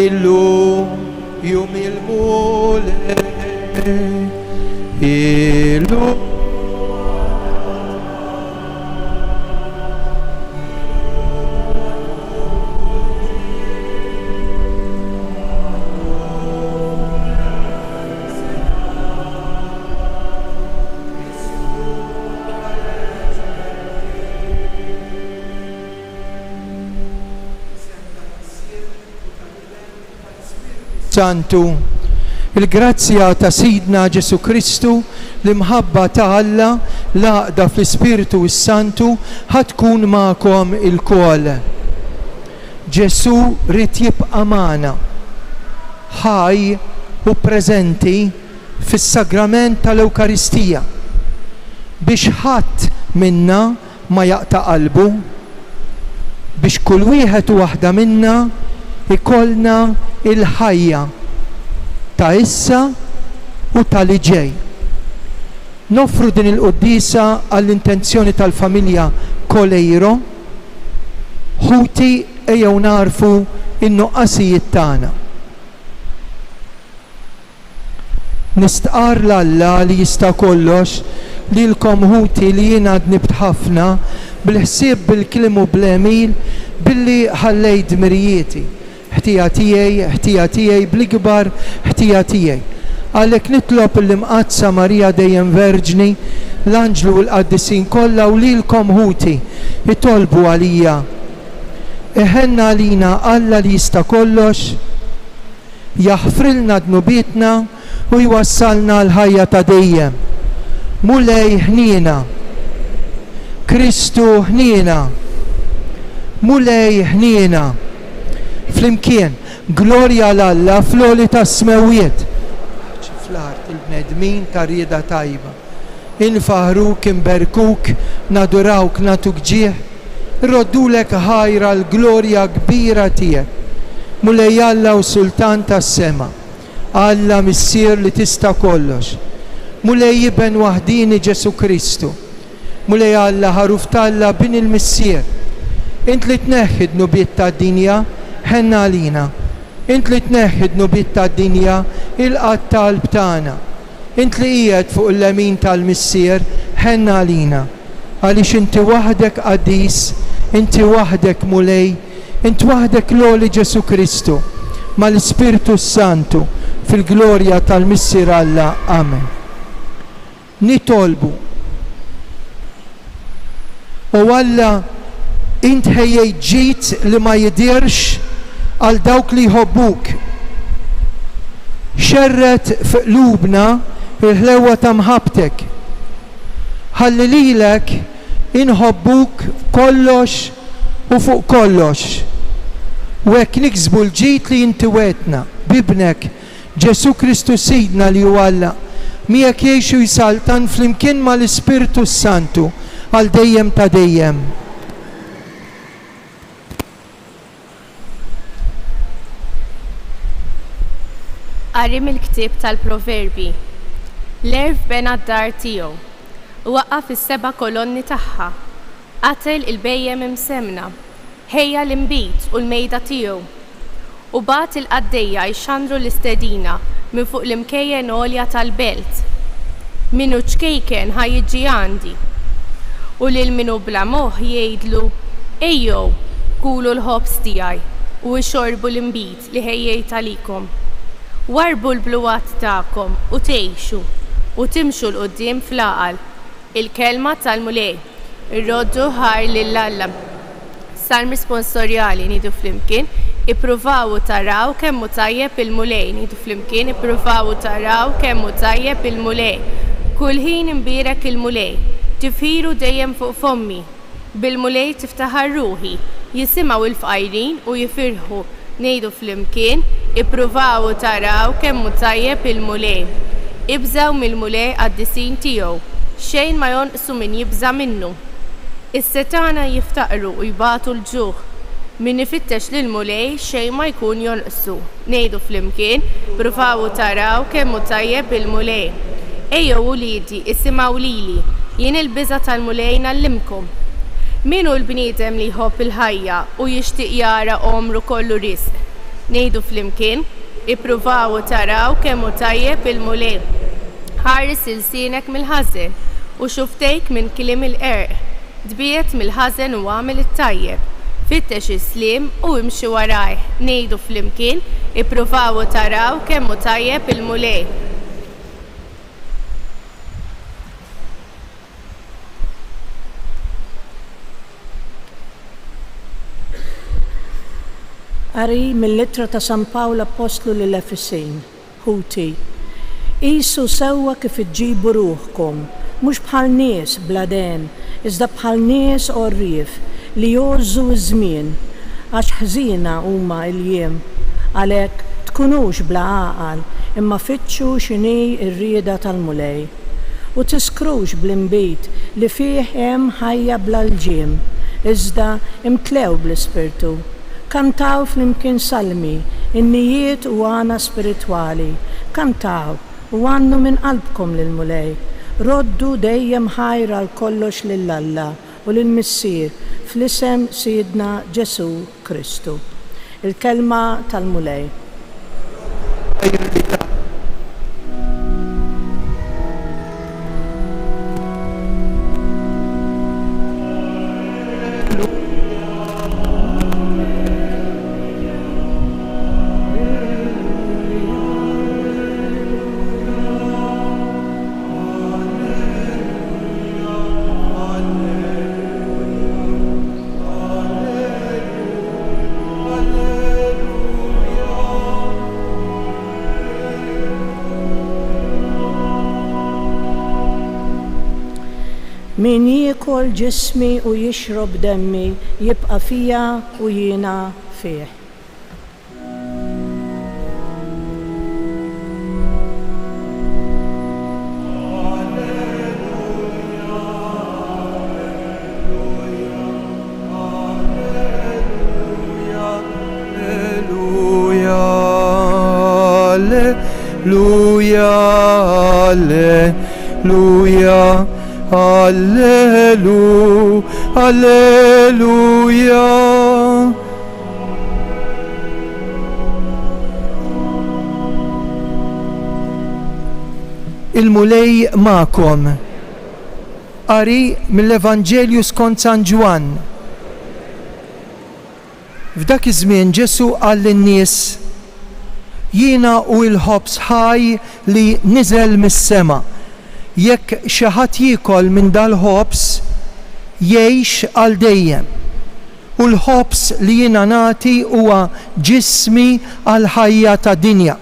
illum jum il-mulek illum Santu, il-grazzja ta' Sidna Ġesu Kristu, l-imħabba ta' Alla, l-għaqda fl-Ispiritu Santu ħatkun ma'kom il-kol. Ġesu rid jibqa' magħna, ħaj u preżenti fis-sagrament tal-Ewkaristija biex ħadd minna ma jaqta' qalbu, biex kull wieħed u waħda minna ikollna il-ħajja ta' issa u tal-ġej. Nofru din il-quddisa għall-intenzjoni tal-familja Kolejro, ħuti ejjew narfu in-nuqqasijiet tagħna. Nistqar l-Alla li jista' kollox lilkom ħuti li jiena nibt ħafna bil-ħsieb bil-kliem u bl-emil billi ħallejt dmirijieti. ħtija tiegħi bl-ikbar ħtija tiegħi. Għalhekk nitlob l-imqazza Marija dejjem Verġni, l-Anġlu u l-Qaddisin kollha u lilkom ħuti jitolbu għalija. Iħenna għalina Alla li jista' kollox, jaħfrilna dnubietna u jwassalna l-ħajja ta' dejjem. Mulej ħniena, Kristu ħniena, mulej ħniena. Flimkien, glorja l-Alla fl-oli ta' smewiet. Fl-art il-bnedmin ta' rieda tajba. Infaħruk, imberkuk, nadurawk, natuk ġieħ. Roddulek ħajra l-glorja kbira tiegħek. Mulej Alla u Sultan tas-sema. Alla missier li tista' kollox. Mulej jiben waħdini Ġesu Kristu. Mulej Alla ħaruf talla bin il-missier. Int li tneħħid nubiet ta' dinja ħenna għalina. Int li tneħħid nubiet ta' dinja il-qatt tal-btana. Int li qiegħed fuq il-lemin tal-missier ħenna għalina. Għaliex inti waħdek qadis, inti waħdek mulej, inti waħdek l-oli Ġesu Kristu mal-Ispiritu Santu fil-glorja tal-missier Alla. Amen. Nitolbu u Alla int ħejjej ġid li ma jidirx għal dawk li jħobbuk. Xerret f'qlubna il-ħlewa ta' mħabtek. Ħalli lilek inħobbuk kollox u fuq kollox. U hekk niksbu l-ġid li inti wetna bibnek Ġesu Kristu Sidna li hu Alla. Miegħek jgħixu jsaltan flimkien mal-Ispiritu Santu għal dejjem ta' dejjem. Qarim il-ktieb tal-Proverbi. L-erf bena d-dar tiegħu, waqqaf is-seba' kolonni tagħha, qatel il-bejjem imsemna, ħejja l-imbit u l-mejda tiegħu, u bat il-qaddejja jxandru l-istedina minn fuq l-imkejjen għolja tal-belt. Minu ċkejken ħajjiġi għandi, u lil minu bla moħħ jgħidlu, ejjew, kulu l-ħobs tiegħi u xorbu l-imbit li ħejjejt għalikom. Warbu l-bluwat tagħkom u tgħixu u timxu l-qudiem fl-aqal. Il-kelma tal-mulej, irroddu ħar lill-Alla. Salm risponsorjali nidu flimkien, ippruvaw taraw kemm hu tajjeb il-mulej, nidu flimkien, ippruvaw taraw kemm hu tajjeb il-mulej. Kull ħin imbierek il-mulej, tifhiru dejjem fuq fommi. Bil-mulej tiftaħar ruħi, jisimgħu il-fqajrin u jifirħu. Ngħidu flimkien, ippruvaw taraw kemm hu tajjeb il-mulej. Ibżaw mill-mulej qaddisin tiegħu, xejn ma jonqsu min jibża minnu. Is-setana jiftaqru u jbatu l-ġuħ. Min ifittex lil mulej xejn ma jkun jonqsu. Ngħidu flimkien, ippruvaw taraw kemm hu tajjeb il-mulej. Ejjew uliedi, isimgħu lili, jien il-biża' tal-mulej nallimkom. Min hu l-bniedem li jħobb il-ħajja u jixtieq jara omru kollu risq. Ngħidu flimkien, ippruvaw u taraw kemm hu tajjeb il-mulej. Ħares il-sienek mill-ħażen u xuftejk minn kliem il-qerq. Dbiet mill-ħażen u għamel it-tajjeb. Fittex is-sliem u imxi warajh. Ngħidu flimkien, ippruvaw u taraw kemm hu tajjeb il-mulej. Qari mill-Littra ta' San Pawl Apostlu lill-Efesejn, ħuti. Qisu sewwa kif iġġibu ruħkom, mhux bħal nies bla den, iżda bħal nies orrief li jgħożu ż-żmien għax ħżiena huma l-jiem. Għalhekk tkunux bla għaqal imma fittxu x'inhi r-rieda tal-mulej. U tiskrux bl-inbit li fih hemm ħajja bla l-ġiem, iżda imtlew bl-Ispirtu. Kantaw flimkien salmi, innijiet u għana spiritwali. Kantaw u għannu minn qalbkom lil-mulej. Roddu dejjem ħajra l-kollox lill-Alla u lill-Missier fl-isem Sidna Ġesu Kristu. Il-kelma tal-mulej. Min jiekol ġismi u jixrob demmi jibqa' fija u jiena fih. Alleluia, alleluia. Il-mulej ma'kom. Qari mill-Evanġelju skont San Ġwan. F'dak iż-żmien Ġesu qal lin-nies: jiena u l-ħobs ħaj li niżel mis-sema. Jekk xi ħadd jiekol minn dal-ħobs jgħix għal dejjem. U l-ħobs li jiena nagħti huwa ġismi għal ħajja ta' dinja.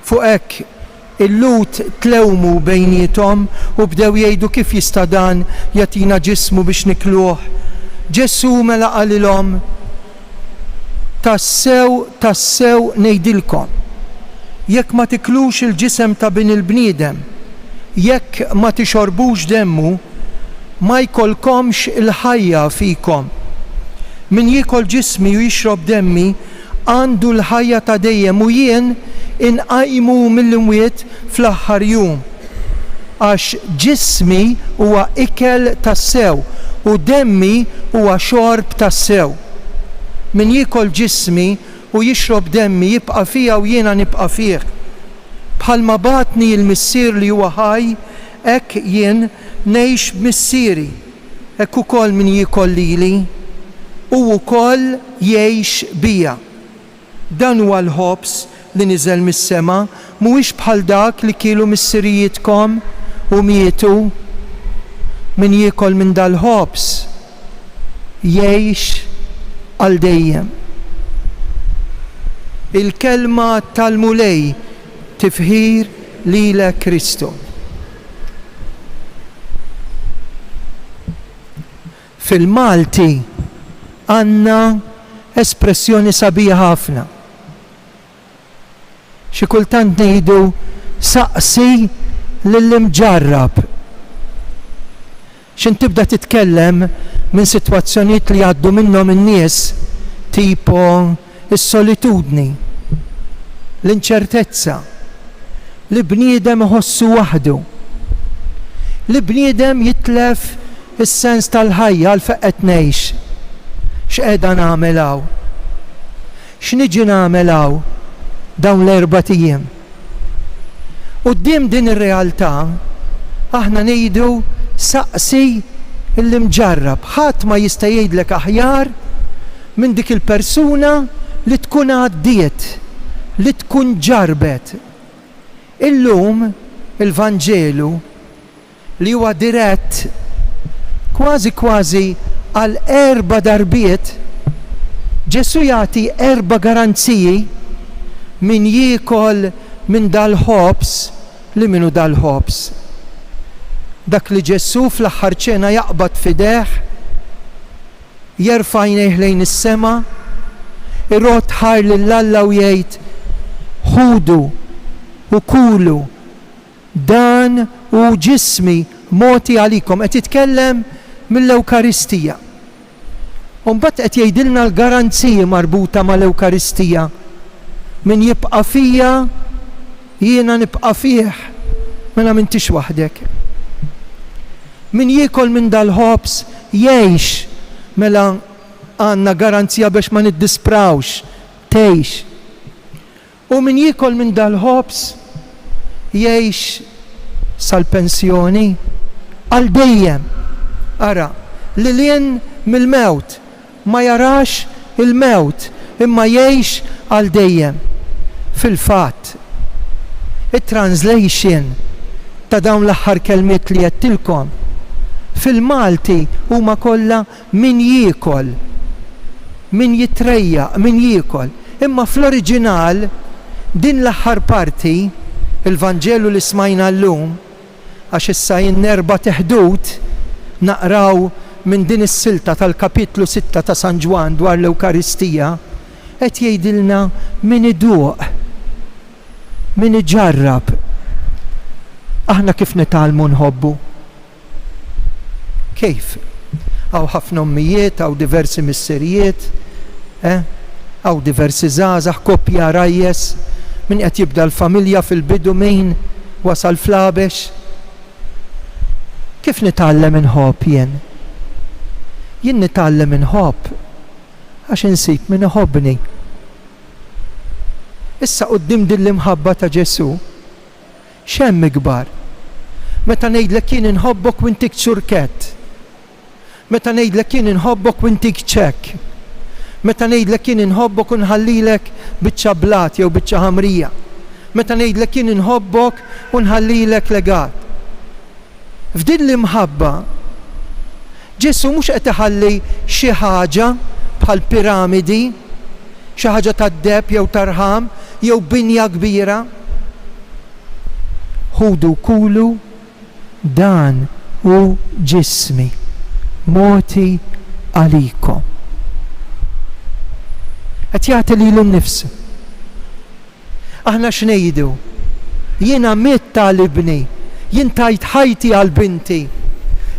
Fuq hekk il-lut tlewmu bejniethom u bdew jgħidu kif jista' dan jagħtina ġismu biex nikluh. Ġesu mela qalilhom: tassew ngħidilkom, jekk ma tiklux il-ġisem ta' bin il-bniedem, jekk ma tixorbux demmu, ma jkollkomx il-ħajja fikom. Min jiekol ġismi u jixrob demmi għandu l-ħajja ta' dejjem u jien inqajmu mill-imwiet fl-aħħar jum. Għax ġismi huwa ikel tas-sew u demmi huwa xorb tas-sew. Min jiekol ġismi u jixrob demmi jibqa' fija u jiena nibqa' fih. Bħalma batni il-missier li huwa ħaj, hekk jien ngħix b'missieri. Hekk ukoll min jiekol lili u wkoll jgħix bija. Dan huwa l-ħobs li niżel mis-sema, mhuwiex bħal dak li kielu missirijietkom u mietu. Min jiekol minn dal-ħobs jgħix għal dejjem. Il-kelma tal-mulej tifħir lilek Kristu. Fil-Malti għandna espressjoni sabiħa ħafna. Xi kultant ngħidu saqsi lill-imġarrab. X'in tibda titkellem minn sitwazzjonijiet li għaddu minnhom in-nies tipo is-solitudni, l-inċertezza, li bniedem iħossu waħdu, li bniedem jitlef is-sens tal-ħajja għal fejn qed ngħix. X'qiegħda nagħmel hawn? x'niġi nagħmel hawn dawn l-4 ijiem. Quddiem din ir-realtà aħna ngħidu saqsi illi mġarrab, ħadd ma jista' jgħidlek aħjar minn dik il-persuna li tkun għaddiet, li tkun ġarbet. Illum il-Vanġelu li huwa dirett kważi għal 4 darbiet Ġesu jagħti 4 garanziji min jiekol minn dal-ħobs li minnu dal-ħobs. Dak li Ġesu fl-aħħar ċena jaqbad fideħ, jerfa' jnejh lejn is-sema, irrot ħar lill-Alla u jgħid ħudu u kulu dan u ġismi moti għalikom. Qed jitkellem mill-Ewkaristija. U mbagħad qed jgħidilna l-garanziji marbuta mal-Ewkaristija. Min jibqa' fija jiena nibqa' fih, mela m'intix waħdek. Min jiekol minn dal-ħobs jgħix, mela għandna garanzija biex ma niddisprawx, tgħix. U min jiekol minn dal-ħobs jgħix sal-pensjoni għal dejjem. Ara, lilien mill-mewt ma jarax il-mewt imma jgħix għal dejjem. Fil-fatt, it-translation ta' dawn l-aħħar kelmiet li jettilkom fil-Malti huma kollha min jiekol, min jitrejja, min jiekol. Imma fl-oriġinal din l-aħħar parti il-Vanġelu li smajna llum, għax issa jinnerba teħdut naqraw minn din is-silta tal-kapitlu 6 ta' San Ġwan dwar l-Ewkaristija, qed jgħidilna min iduq, min iġarrab. Aħna kif nitgħallmu nħobbu? Kif? Għaw ħafna ommijiet, għaw diversi misserijiet, għaw diversi żgħażagħ, koppja rajjes, min qed jibda l-familja fil-bidu min wasal flabex. Kif nitgħallem inħobb jien? Jien nitgħallem inħobb għax insib min iħobbni. Issa quddiem din l-imħabba ta' Ġesu, x'hemm ikbar? Meta ngħidlek jien inħobbok u intik ċurkett. Meta ngħidlek jien inħobbok u intik ċekk. Meta ngħidlek jien inħobbok u nħallilek biċċa blat jew biċċa ħamrija. Meta ngħidlek jien inħobbok u nħallilek legat. F'din l-imħabba Ġesu mhux qed iħalli xi ħaġa bħal piramidi, xi ħaġa tad-deb jew tarħam jew binja kbira. Ħudu kulu dan u ġismi moti għalikom. Qed jagħti lilu nnifsu. Aħna x'ngħidu? Jiena mitt tal-ibni, jien tajt ħajti għal binti,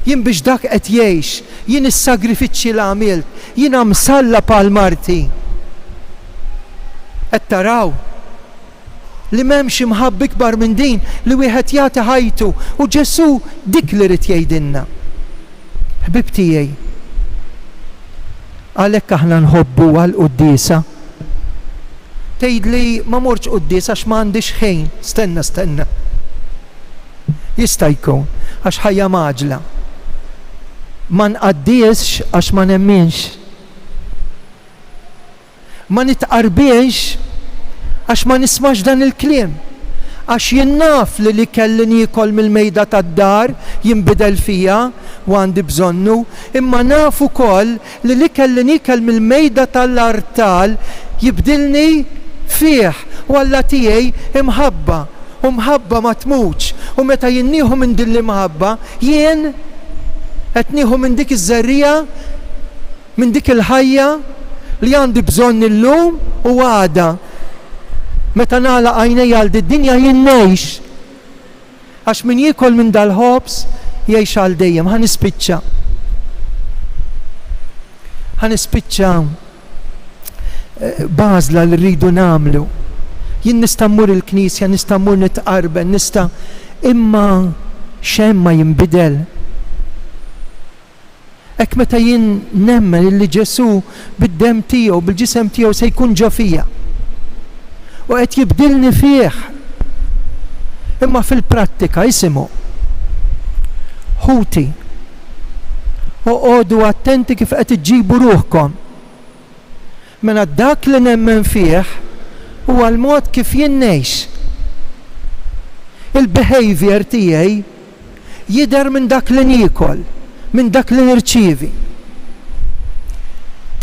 jien biex dak qed jgħix, jien is-sagrifiċċji li għamilt, jiena msalla bħal marti. Qed taraw li m'hemmx imħabb ikbar minn din li wieħed jagħti ħajtu u Ġesu dik li rid jgħidilna. Ħbib tiegħi, għalhekk aħna nħobbu għall-quddiesa. Tgħidli ma mortx quddiesa għax m'għandix ħin, stenna. Jista' jkun għax ħajja maġla. Ma nqaddisx għax ma nemminx. Ma nitqarbiex għax ma nismax dan il-kliem. Għax jinnaf li kelli niekol mill-mejda tad-dar jinbidel fija u għandi bżonnu, imma naf ukoll li kelli niekel mill-mejda tal-artal jibdilni fih u Alla tiegħi imħabba. U mħabba ma tmutx, u meta jinnieħu minn din l-imħabba, jien qed nieħu minn dik iż-żerrija, minn dik il-ħajja li għandi bżonn illum u għada. Meta nagħlaq għajnejja għal dinja jien ngħix. Għax min jiekol minn dal-ħobs jgħix għal dejjem. Ħanispiċċa bażla li rridu nagħmlu. Jien nista' mmur il-Knisja, nista' mmur nitqarben, imma xemm ma jinbidel. Ek meta jien nemmen li Ġesu bid-dem tiegħu bil-ġisem tiegħu se jkun ġo fija. U qed jibdilni fih. Imma fil-prattika isimgħu. Ħuti. U għodu attenti kif qed iġġibu ruħkom. Mela dak li nemmen fih huwa l-mod kif jien ngħix. Il-behavior tiegħi jidher minn dak li niekol, minn dak li nirċievi.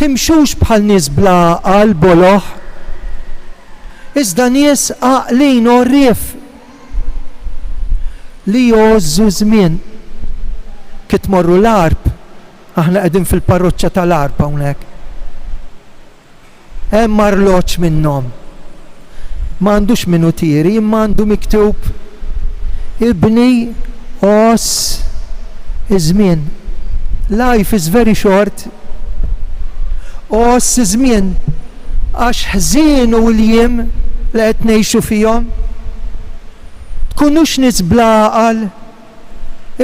Timxux bħal nies bla għal boloħ, iżda nies għaqlin u rrif li jożżu żmien. Kif tmorru l-arb, aħna qegħdin fil-parroċċja tal-arb hawnhekk. Hemm arloġġ minnhom. M'għandux minutieri, imma għandu miktub ibni os iż-żmien. Life is very short. Os iż-żmien għax ħżien u l-jiem li qed ngħixu fihom. Tkunux nies bla għaqal,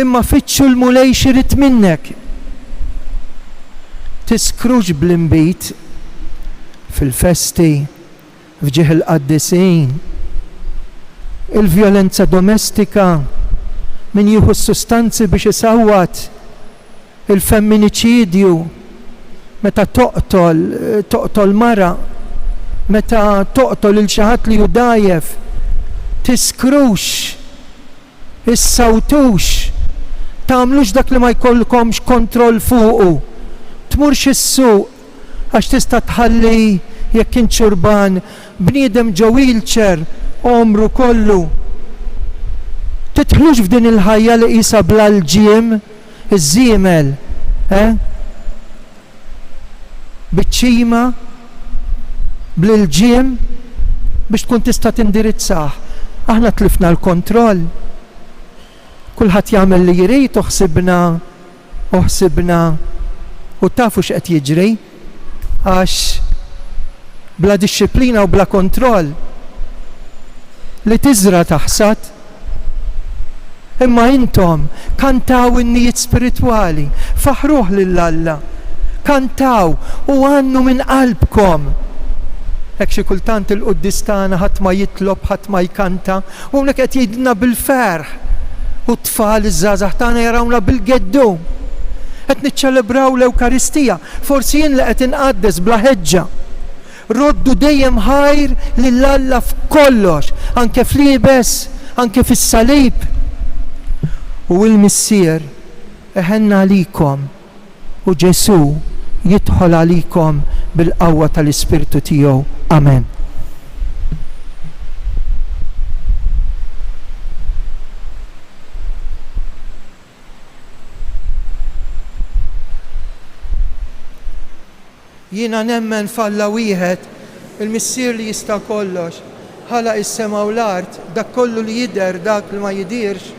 imma fitxu l-mulej xirid minnek. Tiskrux bl-imbit fil-festi, fġieħ il-qaddisin, il-vjolenza domestika, min jieħu s-sustanzi biex isawwat, il-femminicidio, meta toqtol mara, meta toqtol il-xi ħadd li hu dajjef, tiskrux, issawtux, tagħmlux dak li ma jkollkomx kontroll fuqu, tmurx is-suq għax tista' tħalli jekk kien ċurban bniedem ġo wheelchair omru kollu. Titħlux f'din il-ħajja li qisha bla l-ġiem, iż-żiemel, biċ-ċima, bl-ġiem biex tkun tista' tindirizzah. Aħna tlifna l-kontroll. Kulħadd jagħmel li jrid uħsibna u tafu x'qed jiġri għax bla disċiplina u bla kontroll li tiżra taħsad. Imma intom kantaw in-nijiet spiritwali, faħruh lill-Alla, kantaw u għannu minn qalbkom. Hekk xi kultant il-qudies tagħna ħadd ma jitlob, ħadd ma jkanta, u hawnhekk qed jgħidilna bil-ferħ. U t-tfal iż-żgħażagħ tagħna jarawna bil-geddu. Qed niċċelebraw l-Ewkaristija, forsi jien li qed inqaddes bla ħeġġa. Roddu dejjem ħajr lill-Alla f'kollox, anke fl-liebes, anke fis-salib. U l-missier eħenna għalikom u Ġesu jidħol għalikom bil-qawwa tal-Ispirtu tiegħu. Amen. Jiena nemmen falla wieħed, il-missier li jista' kollox, ħalaq is-sema u l-art, dak kollu li jidher, dak li ma jidirx,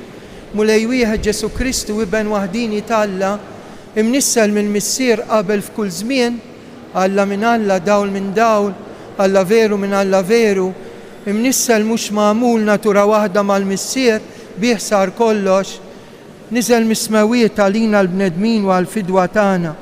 mulej wieħed Ġesu Kristu iben waħdini talla, imnissel mill-missier qabel f'kull żmien, Alla minn Alla, dawl minn dawl, Alla veru minn Alla veru, imnissel mhux magħmul natura waħda mal-missier, bih sar kollox, niżel mismawiet għalina l-bnedmin u għall-fidwa tagħna.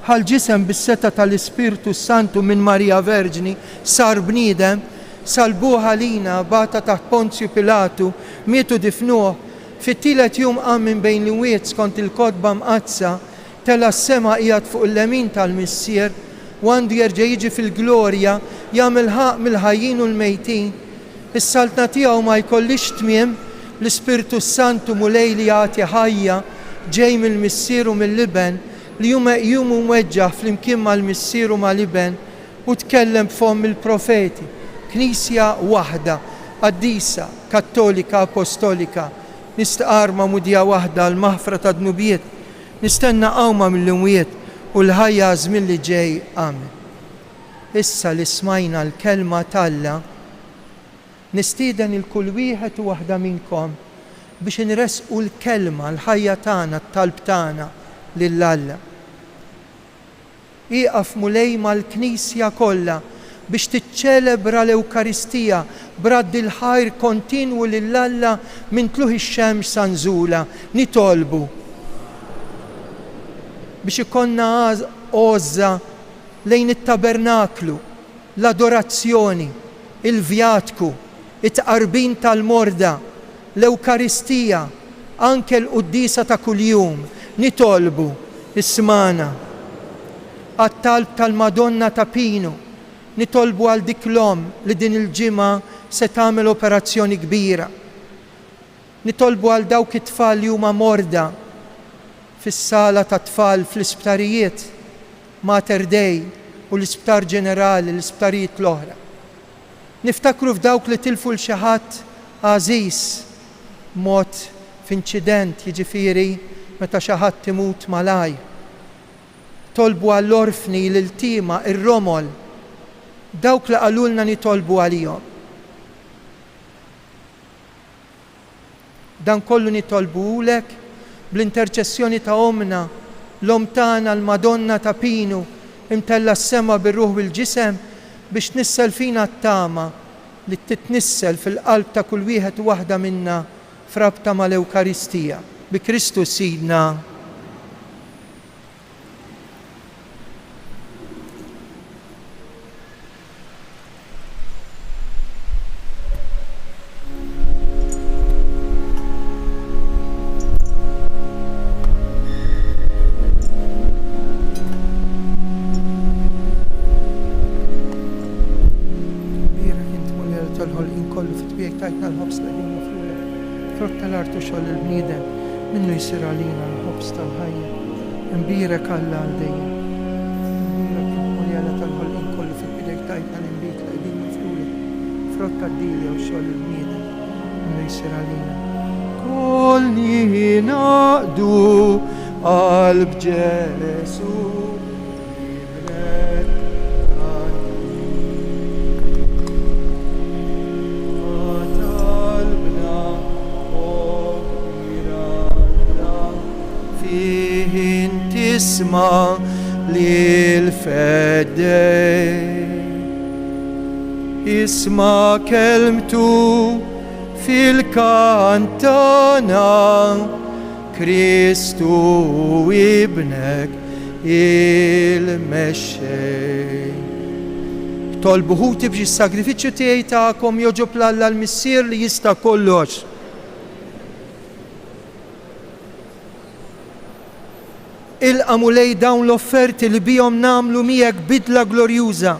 Ħal ġisem bis-seta tal-Ispirtu Santu minn Marija Verġni sar bniedem, salbuha lina, bata taħt Ponzju Pilatu, mietu difnuh, fit-tielet jum qam minn bejn l-imwiet skont il-kotba mqazza, tela s-sema qiegħed fuq il-lemin tal-missier, u għandu jerġa' jiġi fil-glorja, jagħmel ħaq mill-ħajjin u l-mejtin. Is-saltna tiegħu ma jkollix tmiem, l-Ispirtu Santu mulej li jagħti ħajja ġej mill-missier u mill-liben, li jumu mweġġaħ fl-imkien mal-missier u mal-liben u tkellem b'fom il-profeti. Knisja waħda, qaddisa, kattolika, apostolika, nistaqarma mudija waħda l-maħfra ta' dnubiet, nistenna qawma mill-imwiet u l-ħajja żmien li ġej. Amen. Issa li smajna l-kelma talla, nistieden il-kull wieħed u waħda minnkom biex inresqu l-kelma, l-ħajja tagħna, t-talb tagħna lill-Alla. Iqaf mulej mal-Knisja kollha biex tiċċelebra l-Ewkaristija b'radd il-ħajr kontinwu lill-Alla minn tluħ ix-xemx sanżula. Nitolbu. biex ikonna għoża lejn it-tabernaklu, l-adorazzjoni, il-vjatku, it-tqarbin tal-morda, l-Ewkaristija, anke l-quddisa ta' kuljum, nitolbu ismana għat-talb tal-Madonna ta' Pinu, nitolbu għal dik l-om li din il-ġimgħa se tagħmel operazzjoni kbira. Nitolbu għal dawk it-tfal li huma morda fis-sala ta' tfal fl-isptarijiet Mater Dei u l-Isptar Ġenerali, l-isptarijiet l-oħra. Niftakru f'dawk li tilfu l xi ħadd għażiż mod f'inċident, jiġifieri meta xi ħadd imut malaj. Tolbu għall-orfni, l-iltima, ir-romol, dawk li qalulna nitolbu għalihom. Dan kollu nitolbulek bl-interċessjoni ta' omna, l-om tagħna l-Madonna ta' Pinu, imtella s-sema bir-ruħ bil-ġisem biex nissel fina t-tama li titnissel fil-qalb ta' kull wieħed u waħda minna frabta mal-Ewkaristija. Bi Kristus Sidna. minnu jisir għalina l-ħobs tal-ħajja, imbirek Alla għal-dejjem. Imbirek il-muljala tal-ħolqin kollu fil-bidek tajtna l-imbit l-qdin mifluli, frotta d-dilja u xogħol il-bniedem, minnu jisir għalina. Kolli naqdu qalb Ġesu, isma lil-fedej, isma kelmtu fil-kantana, Kristu ibnek il-mexxej. Tolbuħu tibġi s-sagrifiċċju tiegħi tagħkom joġob l-Alla l-Missier li jista' kollox. Il-qamu lej dawn l-offerti li bihom namlu miegħek bidla glorjuża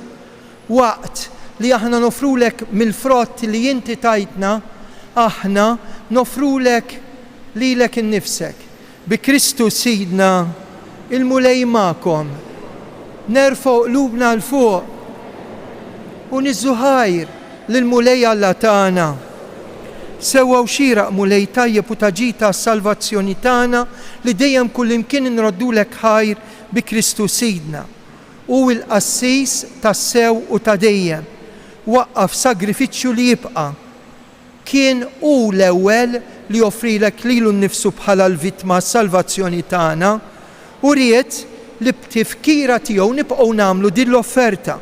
waqt li aħna nofrulek mill-frott li inti tajtna, aħna nofrulek lilek innifsek. Bi Kristu Sidna il-mulej ma'kom, nerfgħu qlubna l-fuq u niżżuħajr lill-mulej Alla tagħna. Sewwa u xieraq mulej tajjeb u taġita s-salvazzjoni tagħna li dejjem kullimkien inroddulek ħajr bi Kristu Sidna. U l-qassis tas-sew u ta' dejjem waqqaf sagrifiċċju li jibqa'. Kien hu l-ewwel li joffrilek lilu nnifsu bħala l-vittma s-salvazzjoni tagħna u ried li b'tifkira tiegħu nibqgħu nagħmlu din l-offerta.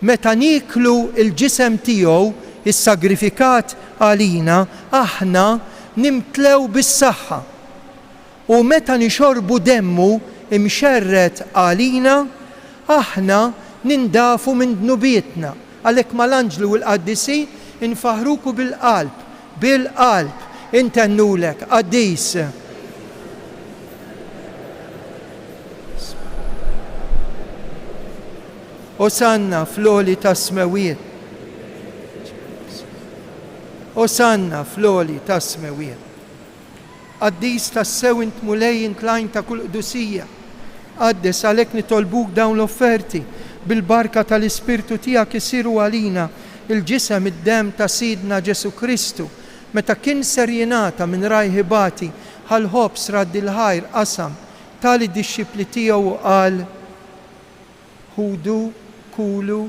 Meta niklu l-ġisem tiegħu is-sagrifikat għalina, aħna nimtlew bis-saħħa. U meta nixorbu demmu imxerret għalina, aħna nindafu minn dnubietna. Għalhekk mal-anġlu u l-qaddisi infaħruku bil-qalb, intennulek, qaddis. Osanna fl-oli tas-smewiet. Osanna fl-oli tas-smewiet. Qaddis tas-sew int mulej intlajn ta' kull qdusija. Qaddes għalhekk nitolbuk dawn l-offerti bil-barka tal-Ispirtu tiegħek isiru għalina il-ġisem id-dem ta' Sidna Ġesu Kristu meta kien ser jingħata minn rajħibati ħal-ħobs radd il-ħajr qasam tali d-dixxipli tiegħu qal ħudu kulu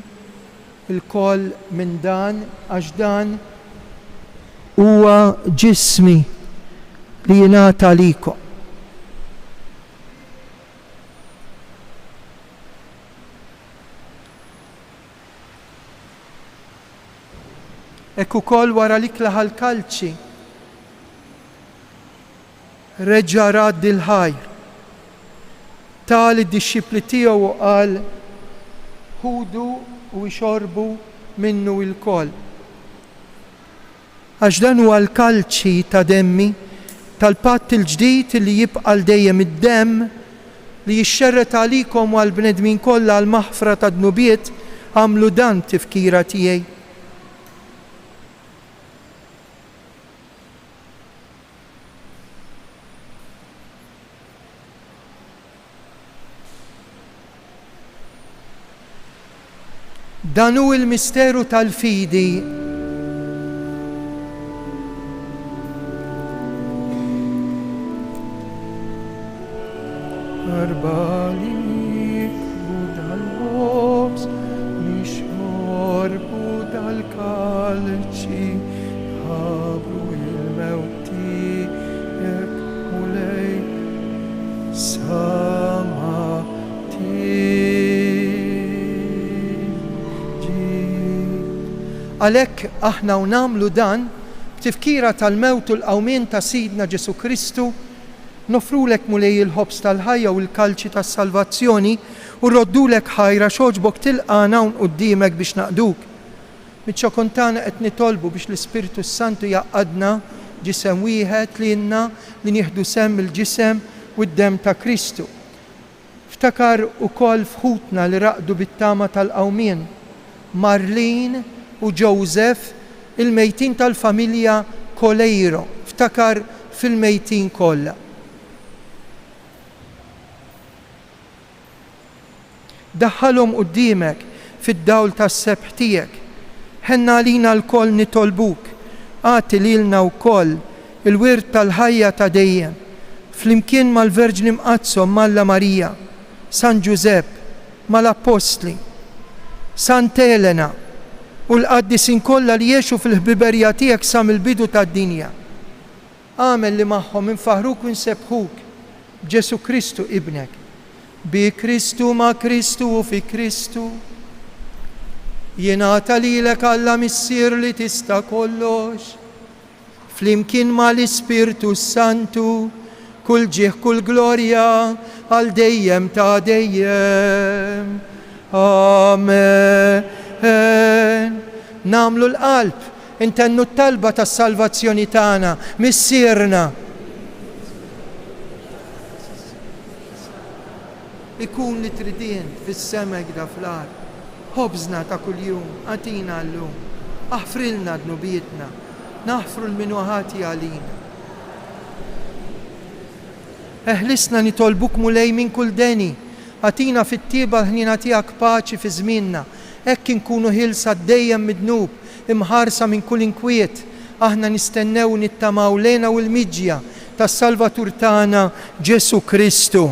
il-koll minn dan għax dan huwa ġismi li jingħata likom. Hekk ukoll wara l-ikla ħall-kalċi reġġa' radd il-ħajr tal id-disċipli tiegħu u qal ħudu u jxorbu minnu l-koll. Għax dan huwa l-kalċi ta' demmi tal-patt il-ġdid li jibqa' dejjem id-demm li jixxerret għalikom u għall-bnedmin kollha għall-maħfra ta' dnubiet. Għamlu dan tifkira tiegħi. Dan hu l-misteru tal-fidi. Arbalik budal-ħobs, nixorbu dal-kalċi, ħabru il-mewti, jek mulej sama Għalhekk aħna u nagħmlu dan b'tifkira tal-mewt u l-qawmien ta' Sidna Ġesu Kristu, nofrulek mulej il-ħobs tal-ħajja u l-kalċi tas-salvazzjoni u rroddulek ħajra xogħġbok tilqana hawn quddiemek biex naqduk. Miċ-ċokontana qed nitolbu biex l-Ispiritu Santu jaqadna ġisem wieħed lilna li nieħdu semm il-ġisem u d-demm ta' Kristu. Ftakar ukoll fħutna li raqdu bit-tama tal-qawmien, Marlin u Joseph, il-mejtin tal-familja Kolejro. Ftakar fil-mejtin kollha. Daħħalhom quddiemek fid-dawl tas-sebħ tiegħek. Ħenna lina l-koll nitolbuk, għati lilna wkoll il-wirt tal-ħajja ta' dejjem, flimkien mal-Verġni Mqazzom Malla Marija, San Giuseppe, mal-Apostli, Sant Elena u l-qaddisin kollha li jgħixu fil-ħbiberija tiegħek sa mill-bidu tad-dinja. Għamel li magħhom infaħruk u nsebħuk b'Ġesu Kristu ibnek. Bi Kristu ma' Kristu u fi Kristu. Jingħata lilek Alla missier li tista' kollox. Flimkien mal-Ispirtu Santu, kull ġieħ kull glorja għal dejjem ta' dejjem. Amen. Namlu l-qalb, intennu t-talba tas-salvazzjoni tagħna, missierna. Ikun li tridien fis-semek da fl-ard, ħobżna ta' kuljum, għatina llum, aħfrilna dnubietna, naħfru l-minuħati għalina. Eħlisna nitolbuk mulej minn kull deni, għatina fit-tieba ħnina tiegħek paċi fi żmienna, hekk inkunu ħilsa dejjem midnub, imħarsa minn kull inkwiet. Aħna nistennew nittamaw lejna u l-miġja tas-Salvatur tagħna Ġesu Kristu.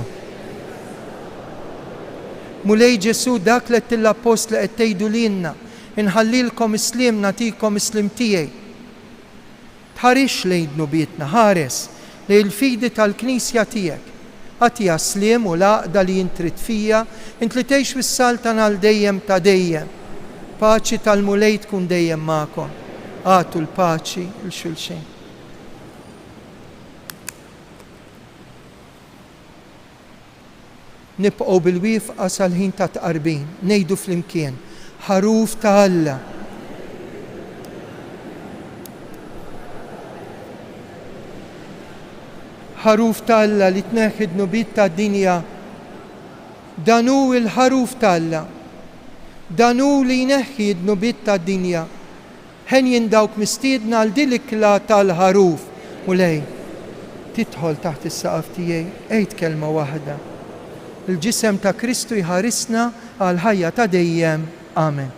Mulej Ġesu dak li l-apostli qed tgħidu lilna, inħallilkom islim nagħtikom islim tiegħi. Tħarix lejn dnubietna, ħares lejn il-fidi tal-Knisja tiegħek. Għatija slim u laqda li jintrid fija, int li tgħix fis-saltan għal dejjem ta' dejjem. Paċi tal-mulej tkun dejjem magħkom. Għatu l-paċi l-xulxin. Nibqgħu bil-wifqa sal-ħin ta' tqarbin, ngħidu flimkien, ħaruf ta' Alla. ħaruf ta' Alla li tneħħi d-nubiet ta' dinja. Dan hu l-ħaruf ta' Alla. Dan hu li jneħħi d-nubiet ta' dinja. Ħen jindawk mistiedna għal dilikla tal-ħaruf. Mulej, tidħol taħt is-saqaf tiegħi, għid kelma waħda. Il-ġisem ta' Kristu jħarisna għal ħajja ta' dejjem. Amen.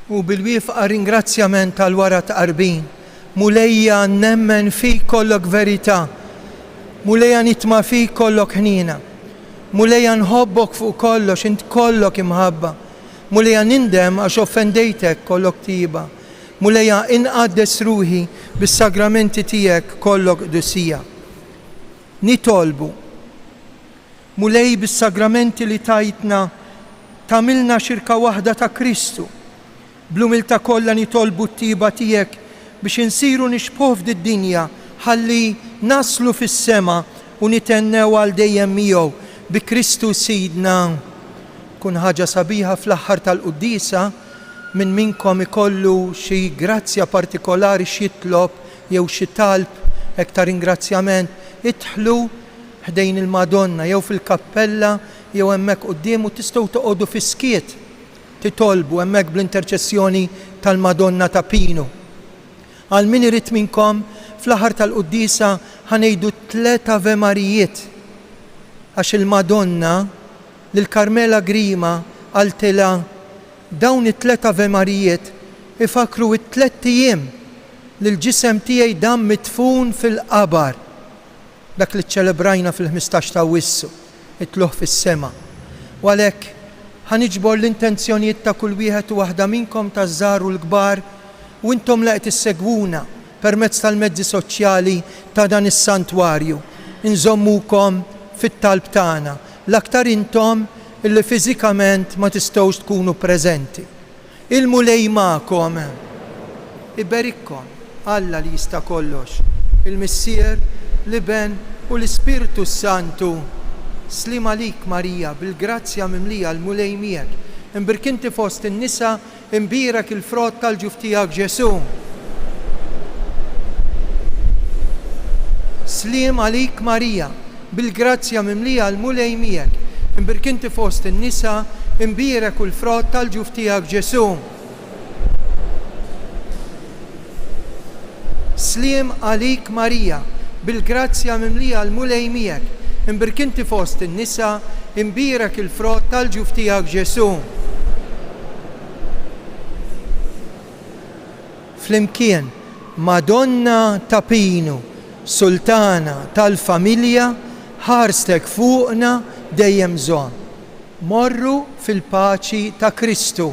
U bil-wifqa ringrazzjament tal-wara tqarbin. Mulejja nemmen fik kollok verità. Mulejja nitma fik kollok ħnina. Mulejja nħobbok fuq kollox, int kollok imħabba. Mulejja nindem għax offendejtek kollok tiba. Mulejja inqaddes ruħi bis-sagramenti tiegħek kollok qdusija. Nitolbu. Mulej bis-sagramenti li tajtna tamilna xirka waħda ta' Kristu. Blumilta kollha nitolbu t-tiba tiegħek biex insiru nixbħu f'did-dinja ħalli naslu fis-sema u nitennew għal dejjem miegħu bi Kristu Sidna. Kun ħaġa sabiħa fl-aħħar tal-qudiesa minn minkom ikollu xi grazzja partikolari x'jitlob jew xi talb hekk ringrazzjament idħlu ħdejn il-Madonna jew fil-kappella jew hemmhekk quddiem u tistgħu toqgħodu fiskiet titolbu hemmhekk bl-interċessjoni tal-Madonna ta' Pinu. Għal min irid minnkom fl-aħħar tal-qudiesa ħanejdu 3 Ave Marijiet għax il-Madonna lil Karmela Grima għaltilha dawn it-3 Ave Marijiet ifakru it-3 ijiem li l-ġisem tiegħi dam mitfun fil-qabar. Dak li ċċelebrajna fil-15 ta' Wissu, itluħ fis-sema. U għalhekk ħaniġbor l-intenzjonijiet ta' kull wieħed u waħda minnkom taż-żgħar u l-kbar u intom li qed issegwuna permezz tal-mezzi soċjali ta' dan is-santwarju. Inżommukom fit-talb tagħna, l-aktar intom illi fiżikament ma tistgħux tkunu preżenti. Il-mulej magħkom, iberikkom Alla li jista' kollox, il-Missier, l-Iben u l-Ispiritu Santu. Slim għalik Marija, bil-grazzja mimlija l-mulej miegħek, imbirkinti fost in-nisa, imbierak il-frott tal-ġuf tiegħek Ġesu. Slim għalik Marija, bil-grazzja mimlija l-mulej miegħek, imbirkinti fost in-nisa, imbierak il-frott tal-ġuf tiegħek Ġesu. Slim għalik Marija, bil-grazzja mimlija l-mulej miegħek, imbirkinti fost in-nisa, imbierak il-frott tal-ġuf tiegħek Ġesu. Flimkien, Madonna ta' Pinu, Sultana tal-familja, ħarstek fuqna dejjem żomm. Morru fil-paċi ta' Kristu.